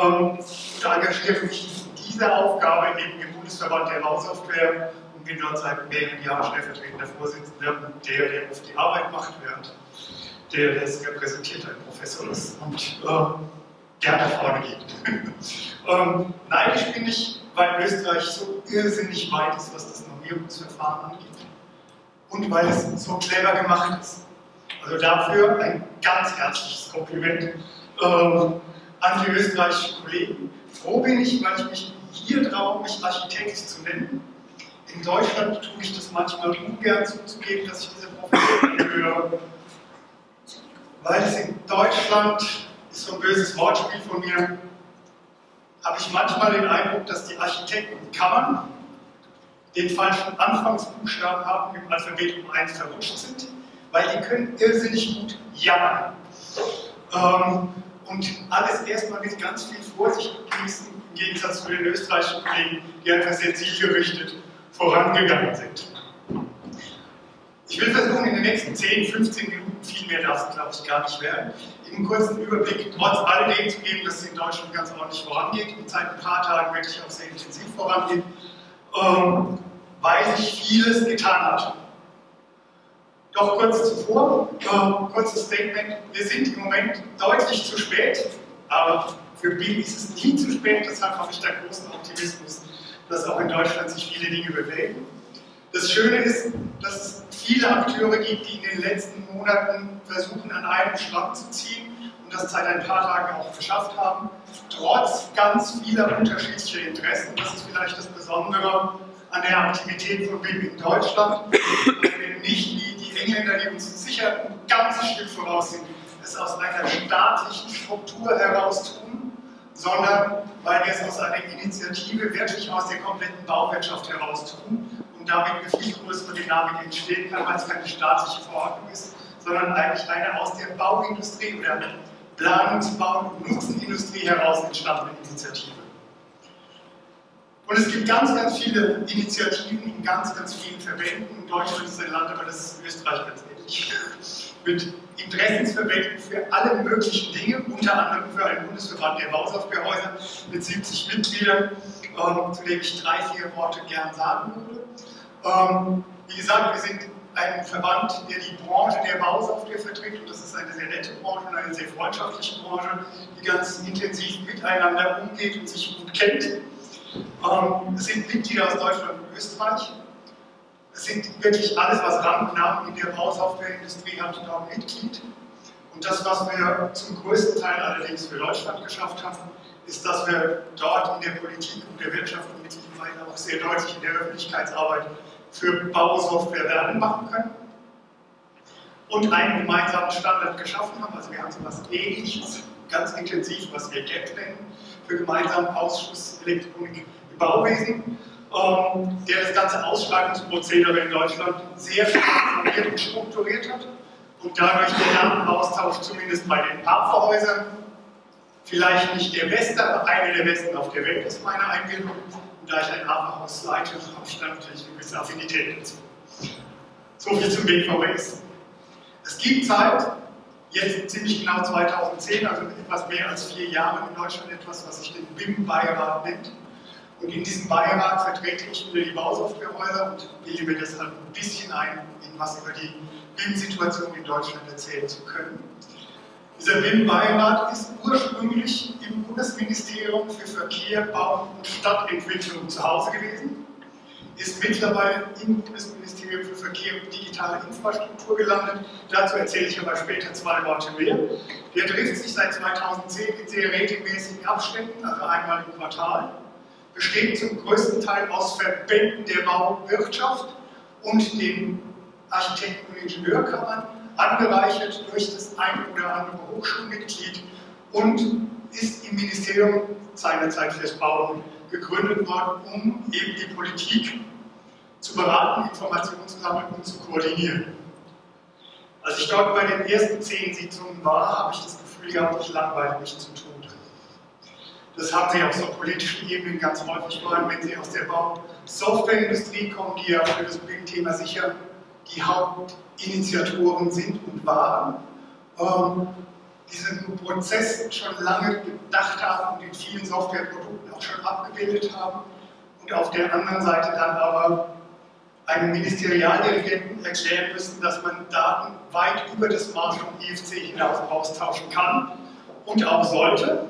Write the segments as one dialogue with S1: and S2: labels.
S1: und engagiere mich in dieser Aufgabe eben im Bundesverband der Bausoftware und bin dort seit mehreren Jahren stellvertretender Vorsitzender und der oft die Arbeit macht, während der es repräsentiert, ein Professor ist und gerne vorne geht. Neidisch bin ich, weil Österreich so irrsinnig weit ist, was das Normierungsverfahren angeht und weil es so clever gemacht ist. Also dafür ein ganz herzliches Kompliment an die österreichischen Kollegen. Froh bin ich, weil ich mich hier traue, mich Architekt zu nennen. In Deutschland tue ich das manchmal ungern zuzugeben, dass ich diese Profession gehöre. Weil es in Deutschland, ist so ein böses Wortspiel von mir, habe ich manchmal den Eindruck, dass die Architektenkammern den falschen Anfangsbuchstaben haben, im Alphabet um 1 verrutscht sind, weil die können irrsinnig gut jammern. Und alles erstmal mit ganz viel Vorsicht genießen, im Gegensatz zu den österreichischen Kollegen, die einfach sehr zielgerichtet vorangegangen sind. Ich will versuchen, in den nächsten 10, 15 Minuten, viel mehr darf es, glaube ich, gar nicht werden, einen kurzen Überblick trotz alledem zu geben, dass es in Deutschland ganz ordentlich vorangeht und seit ein paar Tagen wirklich auch sehr intensiv vorangeht, weil sich vieles getan hat. Doch kurz zuvor, kurzes Statement, wir sind im Moment deutlich zu spät, aber für BIM ist es nie zu spät, deshalb habe ich da großen Optimismus, dass auch in Deutschland sich viele Dinge bewegen. Das Schöne ist, dass es viele Akteure gibt, die in den letzten Monaten versuchen, an einem Strang zu ziehen und das seit ein paar Tagen auch geschafft haben, trotz ganz vieler unterschiedlicher Interessen. Das ist vielleicht das Besondere an der Aktivität von BIM in Deutschland, weil wir nicht wie die Engländer, die uns sicher ein ganzes Stück voraus sind, es aus einer staatlichen Struktur heraus tun, sondern weil wir es aus einer Initiative wirklich aus der kompletten Bauwirtschaft heraus tun und damit eine viel größere Dynamik entstehen kann, weil es keine staatliche Verordnung ist, sondern eigentlich eine aus der Bauindustrie oder Planungs-, Bau- und Nutzenindustrie heraus entstandene Initiative. Und es gibt ganz, ganz viele Initiativen in ganz, ganz vielen Verbänden. In Deutschland ist ein Land, aber das ist in Österreich ganz ähnlich. Mit Interessensverbänden für alle möglichen Dinge, unter anderem für einen Bundesverband der Bausoftwarehäuser mit 70 Mitgliedern, zu dem ich 3, 4 Worte gern sagen würde. Wie gesagt, wir sind ein Verband, der die Branche der Bausoftware vertritt, und das ist eine sehr nette Branche und eine sehr freundschaftliche Branche, die ganz intensiv miteinander umgeht und sich gut kennt. Es sind Mitglieder aus Deutschland und Österreich. Es sind wirklich alles, was Rang und Namen in der Bausoftwareindustrie hat, dort Mitglied. Und das, was wir zum größten Teil allerdings für Deutschland geschafft haben, ist, dass wir dort in der Politik und der Wirtschaft und mittlerweile auch sehr deutlich in der Öffentlichkeitsarbeit für Bausoftware Werbung machen können und einen gemeinsamen Standard geschaffen haben. Also wir haben so etwas Ähnliches, ganz intensiv, was wir GAP nennen, für gemeinsamen Ausschuss Elektronik im Bauwesen, der das ganze Ausschreibungsprozedere in Deutschland sehr informiert und strukturiert hat und dadurch den Datenaustausch zumindest bei den Partnerhäusern vielleicht nicht der beste, aber einer der besten auf der Welt ist meine Einbildung. Und da ich ein Partnerhaus leite, habe ich dann natürlich eine gewisse Affinität dazu. So viel zum BVS. Es gibt seit jetzt ziemlich genau 2010, also etwas mehr als 4 Jahre in Deutschland, etwas, was sich den BIM-Beirat nennt. Und in diesem Beirat vertrete ich wieder die Bausoftwarehäuser und bilde mir deshalb ein bisschen ein, Ihnen was über die BIM-Situation in Deutschland erzählen zu können. Dieser BIM-Beirat ist ursprünglich im Bundesministerium für Verkehr, Bau und Stadtentwicklung zu Hause gewesen, ist mittlerweile im Bundesministerium für Verkehr und digitale Infrastruktur gelandet. Dazu erzähle ich aber später 2 Worte mehr. Der trifft sich seit 2010 in sehr regelmäßigen Abständen, also einmal im Quartal, besteht zum größten Teil aus Verbänden der Bauwirtschaft und den Architekten- und Ingenieurkammern, angereichert durch das ein oder andere Hochschulmitglied und ist im Ministerium seinerzeit fürs Bauen gegründet worden, um eben die Politik zu beraten, Informationen zu sammeln und zu koordinieren. Als ich dort bei den ersten 10 Sitzungen war, habe ich das Gefühl gehabt, ich langweile mich zu Tode. Das haben Sie auf so politischen Ebenen ganz häufig mal, wenn Sie aus der Bausoftwareindustrie kommen, die ja für das BIM-Thema sicher die Hauptinitiatoren sind und waren. diesen Prozess schon lange gedacht haben und in vielen Softwareprodukten auch schon abgebildet haben und auf der anderen Seite dann aber einem Ministerialdirigenten erklären müssen, dass man Daten weit über das Maß vom IFC hinaus austauschen kann und auch sollte.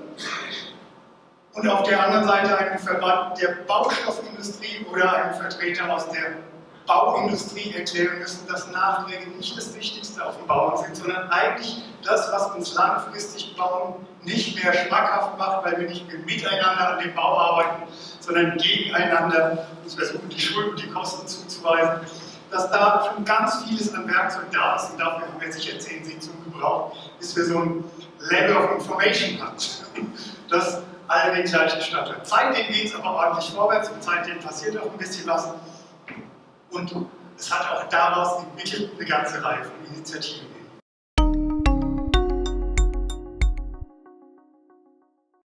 S1: Und auf der anderen Seite einen Verband der Baustoffindustrie oder einen Vertreter aus der Bauindustrie erklären müssen, dass Nachträge nicht das Wichtigste auf dem Bauern sind, sondern eigentlich das, was uns langfristig Bauen nicht mehr schmackhaft macht, weil wir nicht mehr miteinander an dem Bau arbeiten, sondern gegeneinander uns versuchen, die Schulden und die Kosten zuzuweisen, dass da schon ganz vieles an Werkzeug da ist und dafür haben wir sicher 10 Sitzungen gebraucht, bis wir so ein Level of Information hatten, das alle den gleichen Stand hat. Seitdem geht es aber ordentlich vorwärts und seitdem passiert auch ein bisschen was. Und es hat auch daraus entwickelt eine ganze Reihe von Initiativen.